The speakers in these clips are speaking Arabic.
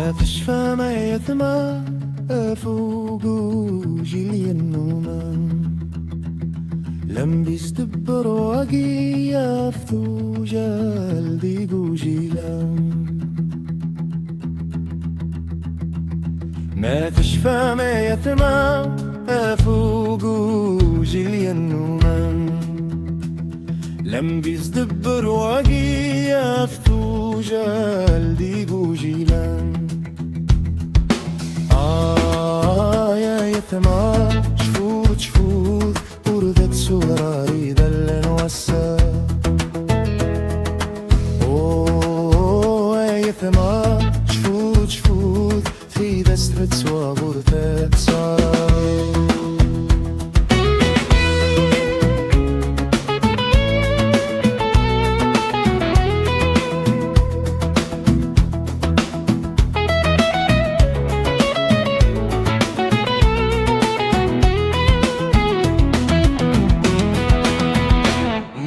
ما فيش فما يثمى أفوق جيلي النوم لم بيستبر واقي يفتو جلدي جيلان ما فيش فما يثمى أفوق جيلي النوم لم بيستبر واقي يفتو جلدي جيلان يا يثمى شفوت شفوت وردت سوراري دل نوسى يا يثمى شفوت شفوت في دسرة سوا غرفة سارة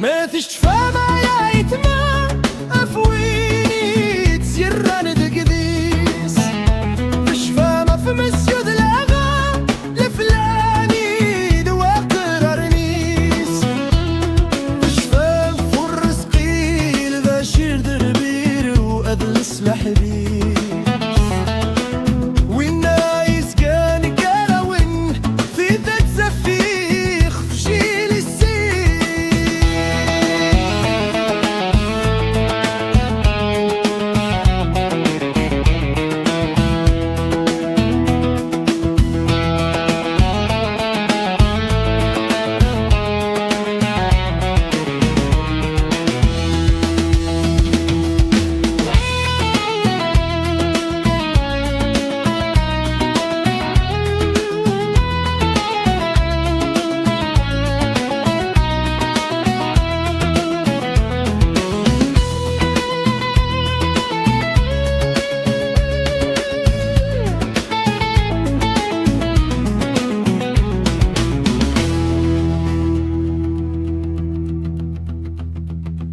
ما تشفى ما يا يتما أفويني تزيران دقديس تشفى ما في مسجد الأغا لفلاني دوا قرارنيس تشفى فور رزقي لبشير دربير وأذل سلاح بيس والنايس كان كراون في ذات زفيخ في شيل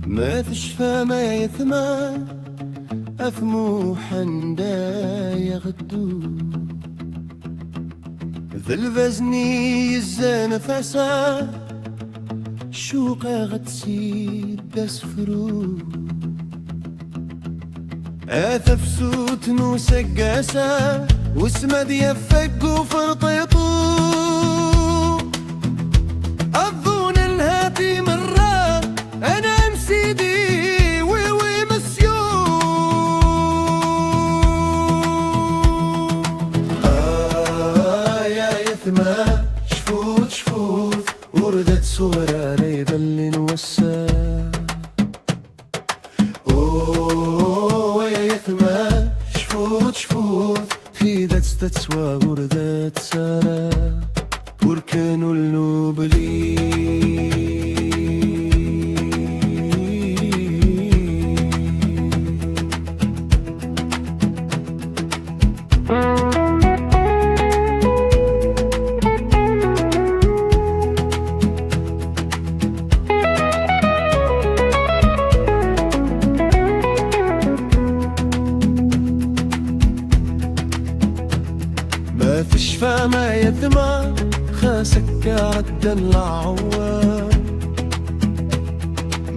ما تشفى ما يثمى أفمو حندا يغدو ذل فزني يزان فاسا شوقا غتسيد دسفرو آثف سوت نوسقاسا واسمد يفق وفرطيطو أظن الهاتي مرة أنا سيدي وي مسيو يا يثمى شفوت شفوت وردت صورة ريبا اللي نوسى يا يثمى شفوت شفوت في ذات تتسوى وردت سارة وركنوا النوبلي ما فيش فما يثمى خاسك عدا العوام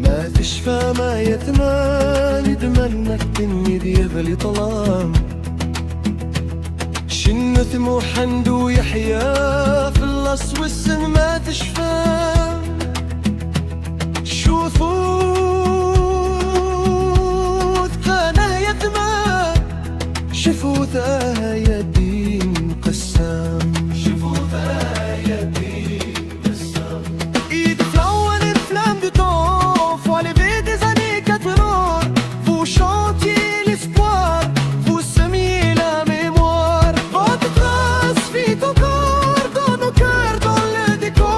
ما فيش فما يثمى ندمنك تني ديابلي طلام شنث محمد ويحيى في اللص والسن ما تشفى شو ثوث قناه يثمى شفوثها يدين قسام شفوثها يدين قسام إيد فلون الفلام du temps faut enlever des années 80 vous chantiez l'espoir vous semiez la mémoire votre trace vit encore dans nos cœurs dans le décor